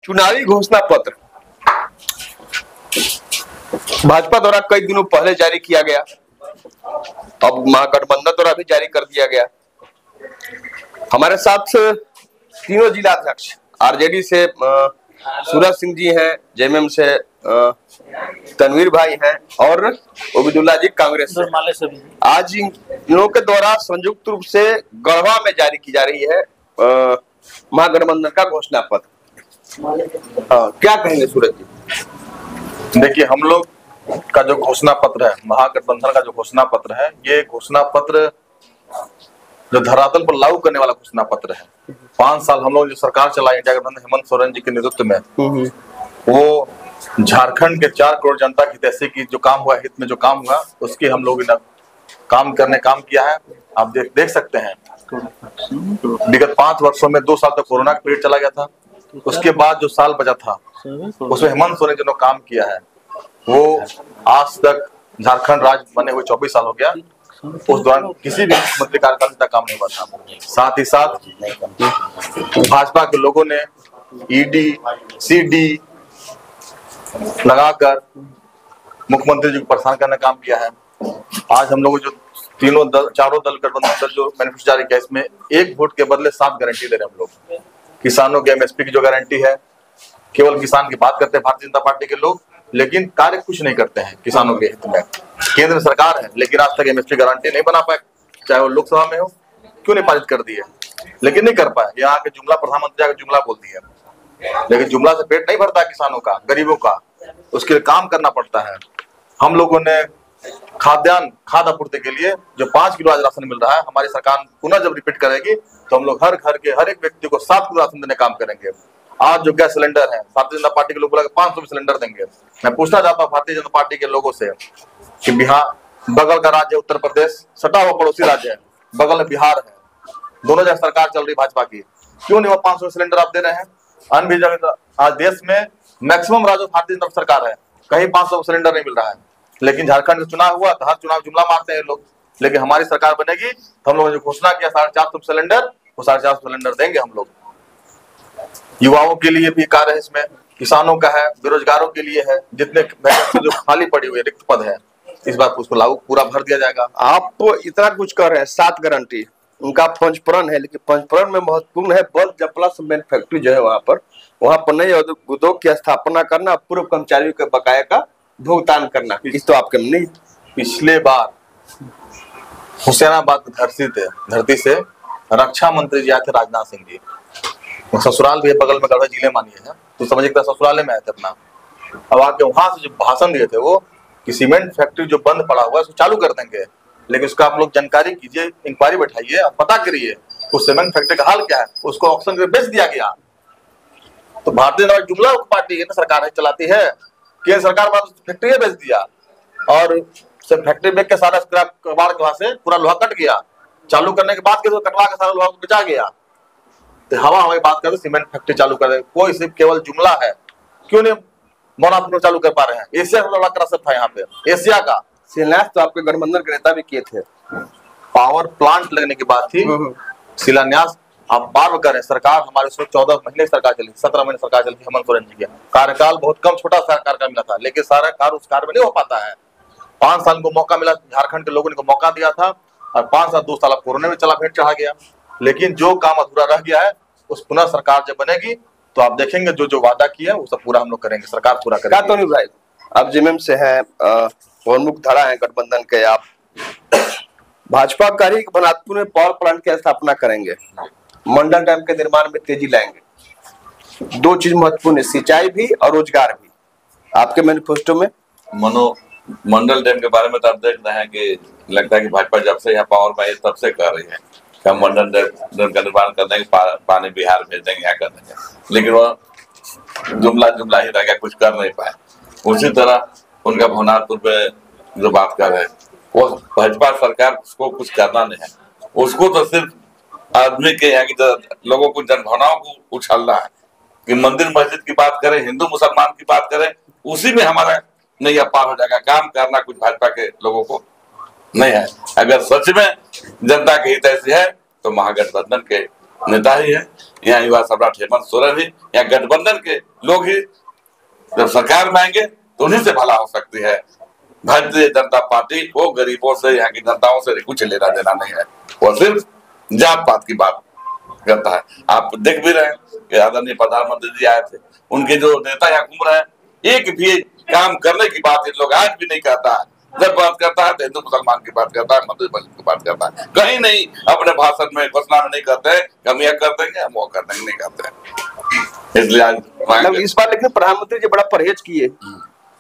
चुनावी घोषणा पत्र भाजपा द्वारा कई दिनों पहले जारी किया गया, अब महागठबंधन द्वारा भी जारी कर दिया गया। हमारे साथ तीनों जिला अध्यक्ष आरजेडी से सूरज सिंह जी हैं, जेएमएम से तनवीर भाई हैं और ओबिदुल्ला जी कांग्रेस से। आज इन लोगों के द्वारा संयुक्त रूप से गढ़वा में जारी की जा रही है महागठबंधन का घोषणा पत्र। क्या कहेंगे सूरज जी? देखिए, हम लोग का जो घोषणा पत्र है, महागठबंधन का जो घोषणा पत्र है, ये घोषणा पत्र जो धरातल पर लागू करने वाला घोषणा पत्र है। 5 साल हम लोग जो सरकार चलाई इंडिया गठबंधन हेमंत सोरेन जी के नेतृत्व में, वो झारखंड के 4 करोड़ जनता की हितैषी की जो काम हुआ, हित में जो काम हुआ, उसके हम लोग काम किया है। आप देख सकते हैं विगत 5 वर्षों में 2 साल तक कोरोना का पीरियड चला गया था, उसके बाद जो साल बचा था उसमें हेमंत सोरेन जी ने काम किया है। वो आज तक झारखंड राज्य बने हुए 24 साल हो गया, उस दौरान किसी भी मुख्यमंत्री कार्यकाल में काम नहीं हुआ था। साथ ही साथ भाजपा के लोगों ने ईडी सीडी लगाकर मुख्यमंत्री जी को परेशान करने का काम किया है। आज हम लोग जो चारों दल गठबंधन दल जो मैनिफेस्टो जारी किया, इसमें 1 वोट के बदले 7 गारंटी दे रहे हैं हम लोग। किसानों के एमएसपी की जो गारंटी है, केवल किसान की बात करते हैं भारतीय जनता पार्टी के लोग, लेकिन कार्य कुछ नहीं करते हैं किसानों के हित में। केंद्र सरकार है लेकिन आज तक एमएसपी गारंटी नहीं बना पाए, चाहे वो लोकसभा में हो, क्यों नहीं पारित कर दी है, लेकिन नहीं कर पाए। यहाँ के जुमला प्रधानमंत्री आकर जुमला बोल दिया, लेकिन जुमला से पेट नहीं भरता किसानों का, गरीबों का, उसके लिए काम करना पड़ता है। हम लोगों ने खाद्य आपूर्ति के लिए जो 5 किलो आज राशन मिल रहा है, हमारी सरकार पुनः जब रिपीट करेगी तो हम लोग हर घर के हर एक व्यक्ति को 7 किलो राशन देने का काम करेंगे। आज जो गैस सिलेंडर है, भारतीय जनता पार्टी के लोग बोला 500 सिलेंडर देंगे। मैं पूछना चाहता हूँ भारतीय जनता पार्टी के लोगों से कि बिहार बगल का राज्य उत्तर प्रदेश, सटा हुआ पड़ोसी राज्य है, बगल में बिहार है, दोनों जगह सरकार चल रही भाजपा की, क्यों नहीं वो 500 सिलेंडर आप दे रहे हैं? अन्य भी जगह आज देश में मैक्सिमम राज्य भारतीय जनता सरकार है, कहीं 500 सिलेंडर नहीं मिल रहा है। लेकिन झारखंड में चुनाव हुआ तो हर चुनाव जुमला मारते हैं लोग, लेकिन हमारी सरकार बनेगी तो हम लोगों ने जो घोषणा किया 450 सिलेंडर, वो 450 सिलेंडर देंगे हम लोग। युवाओं के लिए भी कार्य है, इसमें किसानों का है, बेरोजगारों के लिए है, जितने जो खाली पड़ी हुई रिक्त पद है, इस बात को उसको लागू पूरा भर दिया जाएगा। आप इतना कुछ कर रहे हैं, 7 गारंटी, उनका पंचप्रण है, लेकिन पंचप्रण में महत्वपूर्ण है बल्ब जपला सीमेंट फैक्ट्री जो है वहां पर नए उद्योग की स्थापना करना, पूर्व कर्मचारियों के बकाया का भुगतान करना। इस तो आपके नहीं। पिछले बार हुसैनाबाद धरती से रक्षा मंत्री जी आए थे, राजनाथ सिंह जी, ससुराल भी है बगल में, गढ़वा जिले मानिए है तो समझिए ससुराले में आए थे अपना। अब आके वहां से जो भाषण दिए थे वो कि सीमेंट फैक्ट्री जो बंद पड़ा हुआ है उसको चालू कर देंगे, लेकिन उसका आप लोग जानकारी कीजिए, इंक्वायरी बैठाइए, आप पता करिए उस सीमेंट फैक्ट्री का हाल क्या है। उसको ऑक्शन में बेच दिया गया। तो भारतीय जनता जुमला पार्टी सरकार है चलाती है, केंद्र सरकार फैक्ट्री बेच दिया और फैक्ट्री बेच के सारा स्क्रैप कबाड़ के वहां से पूरा लोहा कट गया, चालू करने के बाद कटवा के सारा लोहा को बेचा गया। तो हमें बात करें सीमेंट फैक्ट्री चालू कर दे, कोई सिर्फ केवल जुमला है, क्यों नहीं मौनापुर चालू कर पा रहे हैं? एशिया का बड़ा क्रसर था यहाँ पे, एशिया का शिलान्यास तो आपके गठबंधन के नेता भी किए थे। पावर प्लांट लगने की बात थी, शिलान्यास आप बार करें। सरकार हमारे 14 महीने सरकार चली, 17 महीने सरकार चली हेमंत सोरेन जी का कार्यकाल बहुत कम, छोटा सरकार का मिला था, लेकिन सारा कार्य उस कार्य में नहीं हो पाता है। 5 साल को मौका मिला, झारखंड के लोगों ने मौका दिया था और 5 साल 2 साल कोरोना में चला भेंट चढ़ा गया, लेकिन जो काम अधूरा रह गया है उस पुनः सरकार जब बनेगी तो आप देखेंगे जो वादा किया है वो सब पूरा हम लोग करेंगे, सरकार पूरा करेगी। तो नहीं भाई, आप जेएमएम से हैं, प्रमुख धारा है गठबंधन के, आप भाजपा कार्य बनातपुर में पावर प्लांट की स्थापना करेंगे, मंडल डैम के निर्माण में तेजी लाएंगे। 2 चीज महत्वपूर्ण है, सिंचाई भी और रोजगार भी। आपके मैनिफेस्टो में मंडल डैम के बारे में तो आप देख रहे हैं कि लगता है कि भाजपा जब से यहाँ पावर में तब से कर रही है कि हम मंडल डैम का निर्माण कर देंगे, पानी बिहार भेज देंगे, यहाँ कर देंगे, लेकिन वो जुमला ही रह गया, कुछ कर नहीं पाए। उसी तरह उनका भवनाथपुर पे जो बात कर रहे हैं वो भाजपा सरकार उसको कुछ करना नहीं है, उसको तो सिर्फ आदमी के यहाँ की लोगों को जनभावनाओं को उछालना है कि मंदिर मस्जिद की बात करें, हिंदू मुसलमान की बात करें, उसी में हमारा नैया पार हो जाएगा। काम करना कुछ भाजपा के लोगों को नहीं है। अगर सच में जनता के हित ऐसी है तो महागठबंधन के नेता ही है, यहाँ युवा सम्राट हेमंत सोरेन ही, यहाँ गठबंधन के लोग ही जब सरकार में आएंगे तो उन्हीं से भला हो सकती है। भारतीय जनता पार्टी को गरीबों से, यहाँ की जनताओं से कुछ लेना देना नहीं है, वो सिर्फ जात पात की बात करता है। आप देख भी रहे हैं कि आदरणीय प्रधानमंत्री जी आए थे, उनके जो नेता यहाँ घूम रहे हैं, एक भी काम करने की बात इन लोग आज भी नहीं करता है। जब बात करता है तो हिंदू मुसलमान की बात करता है, मंदिर मस्जिद की बात करता है, कहीं नहीं अपने भाषण में घोषणा में नहीं करते हैं कि हम यह कर देंगे, हम वो कर देंगे, नहीं करते हैं। इसलिए आज इस बार लेकिन प्रधानमंत्री जी बड़ा परहेज किए,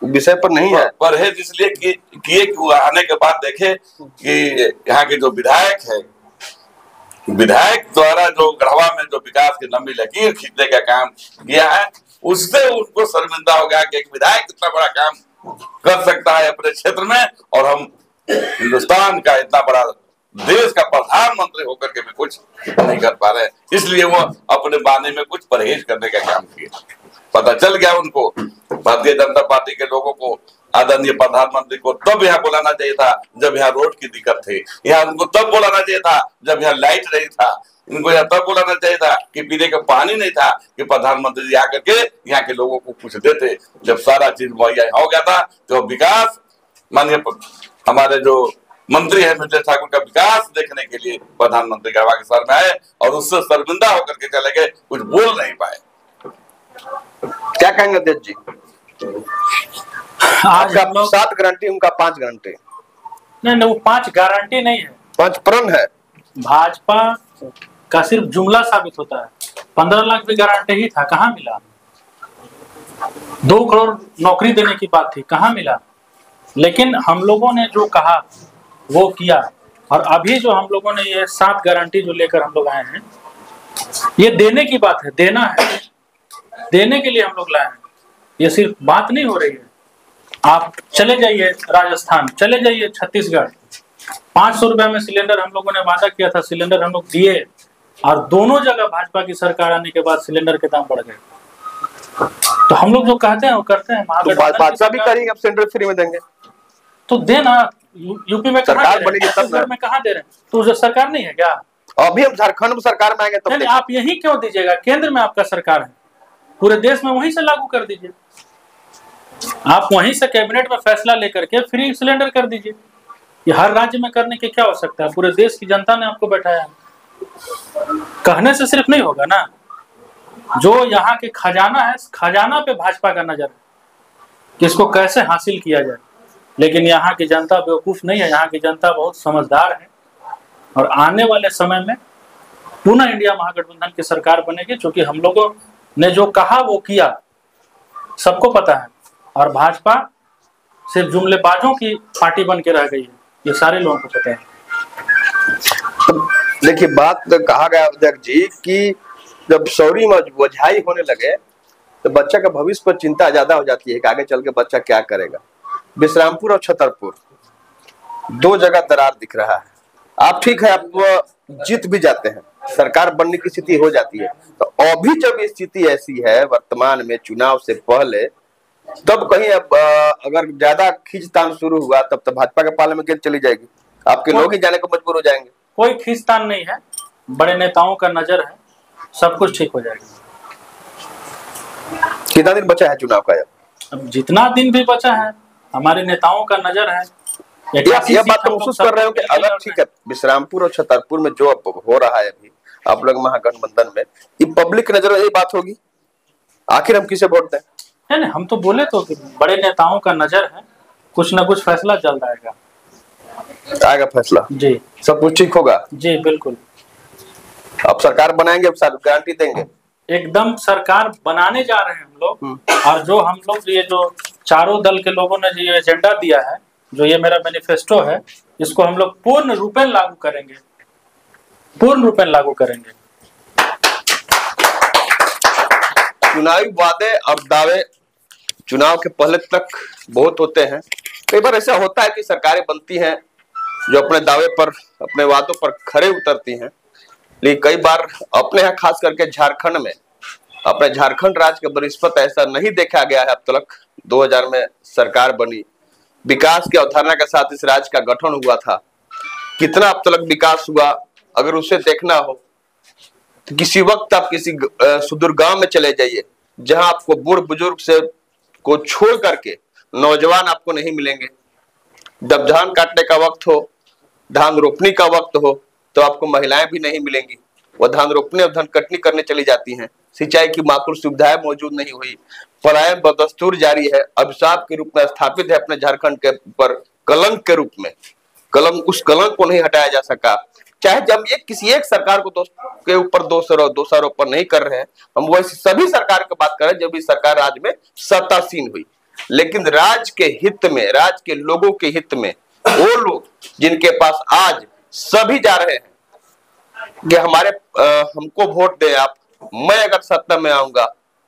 विषय पर नहीं है। परहेज इसलिए किए कि वो आने के बाद देखे कि यहाँ के जो विधायक है, विधायक द्वारा जो गढ़वा में जो विकास की लंबी लकीर खींचने का काम किया है, उससे उनको शर्मिंदा हो गया कि एक विधायक इतना बड़ा काम कर सकता है अपने क्षेत्र में, और हम हिंदुस्तान का इतना बड़ा देश का प्रधानमंत्री होकर के भी कुछ नहीं कर पा रहे। इसलिए वो अपने बाने में कुछ परहेज करने का काम किया। पता चल गया उनको, भारतीय जनता पार्टी के लोगों को, आदरणीय प्रधानमंत्री को तब यहाँ बुलाना चाहिए था जब यहाँ रोड की दिक्कत थी, यहाँ उनको तब बुलाना चाहिए था जब यहाँ लाइट नहीं था, इनको यहाँ तब बुलाना चाहिए था कि पीने का पानी नहीं था, कि प्रधानमंत्री जी आकर के यहाँ के लोगों को कुछ देते। जब सारा चीज मुहैया हो गया था तो विकास, माननीय हमारे जो मंत्री है मिथिलेश ठाकुर का विकास देखने के लिए प्रधानमंत्री गढ़वा के शहर में आए और उससे शर्मिंदा होकर के चले गए, कुछ बोल नहीं पाए। क्या कहेंगे अध्यक्ष जी? आज आपका 7 गारंटी, उनका 5 गारंटी। नहीं, वो 5 गारंटी नहीं है, 5 प्रण है। भाजपा का सिर्फ जुमला साबित होता है। 15 लाख भी गारंटी ही था, कहाँ मिला? 2 करोड़ नौकरी देने की बात थी, कहाँ मिला? लेकिन हम लोगों ने जो कहा वो किया, और अभी जो हम लोगों ने ये 7 गारंटी जो लेकर हम लोग आए हैं, ये देने की बात है, देना है, देने के लिए हम लोग लाए हैं। ये सिर्फ बात नहीं हो रही है। आप चले जाइए राजस्थान, चले जाइए छत्तीसगढ़, 500 रुपए में सिलेंडर हम लोगों ने वादा किया था, सिलेंडर हम लोग दिए, और दोनों जगह भाजपा की सरकार आने के बाद सिलेंडर के दाम बढ़ गए। तो हम लोग जो कहते हैं वो करते हैं। भाजपा भी करेंगे, अब सिलेंडर फ्री में देंगे तो देना। यूपी में सरकार बनेगी तब में कहाँ दे रहे हैं? तो जो सरकार नहीं है क्या? अभी हम झारखंड में सरकार में आएंगे तो आप यही क्यों दीजिएगा? केंद्र में आपका सरकार है, पूरे देश में वहीं से लागू कर दीजिए। आप वहीं से कैबिनेट में फैसला लेकर के फ्री सिलेंडर कर दीजिए। ये हर राज्य में करने की क्या आवश्यकता है? पूरे देश की जनता ने आपको बैठाया है, कहने से सिर्फ नहीं होगा ना। जो यहाँ के खजाना है, खजाना पे भाजपा का नजर है कि इसको कैसे हासिल किया जाए। लेकिन यहाँ की जनता बेवकूफ नहीं है, यहाँ की जनता बहुत समझदार है, और आने वाले समय में पुनः इंडिया महागठबंधन की सरकार बनेगी, क्योंकि हम लोगों ने जो कहा वो किया, सबको पता है। और भाजपा सिर्फ जुमलेबाजों की पार्टी बन के रह गई है, ये सारे लोगों को पता है। देखिए, बात कहा गया अध्यक्ष जी कि जब सौरी में बोझाई होने लगे तो बच्चा का भविष्य पर चिंता ज्यादा हो जाती है कि आगे चल के बच्चा क्या करेगा। विश्रामपुर और छतरपुर 2 जगह दरार दिख रहा है। आप ठीक है, आप जीत भी जाते हैं, सरकार बनने की स्थिति हो जाती है, तो अभी जब स्थिति ऐसी है वर्तमान में चुनाव से पहले, तब कहीं अब अगर ज्यादा खींचतान शुरू हुआ तब तो भाजपा के पाले में गेंद चली जाएगी, आपके लोग ही जाने को मजबूर हो जाएंगे। कोई खींचतान नहीं है, बड़े नेताओं का नजर है, सब कुछ ठीक हो जाएगा। कितना दिन बचा है चुनाव का? अब जितना दिन भी बचा है, हमारे नेताओं का नजर है। यह बात तो महसूस कर रहे हो कि अगर ठीक है विश्रामपुर और छतरपुर में जो अब हो रहा है अभी आप लोग महागठबंधन में, ये पब्लिक नजर में यही बात होगी, आखिर हम किसे वोट दें? नहीं, हम तो बोले तो बड़े नेताओं का नजर है, कुछ ना कुछ फैसला चल जाएगा। आएगा फैसला जी, सब कुछ ठीक होगा जी, बिल्कुल। अब सरकार बनाएंगे, अब गारंटी देंगे, एकदम सरकार बनाने जा रहे हैं हम लोग। और जो हम लोग ये जो चारों दल के लोगों ने जो एजेंडा दिया है, जो ये मेरा मैनिफेस्टो है, इसको हम लोग पूर्ण रूपेण लागू करेंगे, पूर्ण रूपेण लागू करेंगे। चुनावी वादे और दावे चुनाव के पहले तक बहुत होते हैं। कई बार ऐसा होता है कि सरकारें बनती हैं जो अपने दावे पर, अपने वादों पर खरे उतरती हैं, लेकिन कई बार अपने यहाँ खास करके झारखंड में, अपने झारखंड राज्य के बनिस्पत ऐसा नहीं देखा गया है अब तक। 2000 में सरकार बनी, विकास की अवधारणा के साथ इस राज्य का गठन हुआ था। कितना अब तक विकास हुआ अगर उसे देखना हो तो किसी वक्त आप किसी सुदूर गांव में चले जाइए, जहां आपको बूढ़ बुजुर्ग से को छोड़ करके नौजवान आपको नहीं मिलेंगे। जब धान काटने का वक्त हो, धान रोपनी का वक्त हो, तो आपको महिलाएं भी नहीं मिलेंगी। वह धान रोपने और धान कटनी करने चली जाती हैं। सिंचाई की माकुल सुविधाएं मौजूद नहीं हुई। पलायन बदस्तूर जारी है, अभिशाप के रूप में स्थापित है अपने झारखंड के ऊपर, कलंक के रूप में। उस कलंक को नहीं हटाया जा सका। चाहे जब ये किसी एक सरकार को के ऊपर दोषारोपण नहीं कर रहे हैं, हम वैसे सभी सरकार की बात कर रहे हैं जब भी सरकार राज्य में सत्तासीन हुई। लेकिन राज्य के हित में, राज्य के लोगों के हित में, वो लोग जिनके पास आज सभी जा रहे हैं कि हमको वोट दे आप, मैं अगर सत्ता में आऊंगा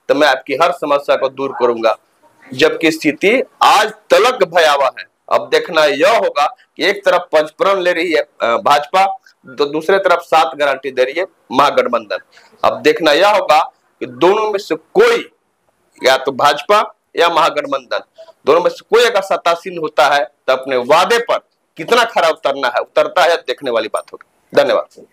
तो मैं आपकी हर समस्या को दूर करूंगा, जबकि स्थिति आज तलक भयावह है। अब देखना यह होगा कि एक तरफ पंचप्रण ले रही है भाजपा, तो दूसरे तरफ 7 गारंटी दे रही है महागठबंधन। अब देखना यह होगा कि दोनों में से कोई, या तो भाजपा या महागठबंधन, दोनों में से कोई अगर सत्तासीन होता है तो अपने वादे पर कितना खरा उतरता है, देखने वाली बात होगी। धन्यवाद।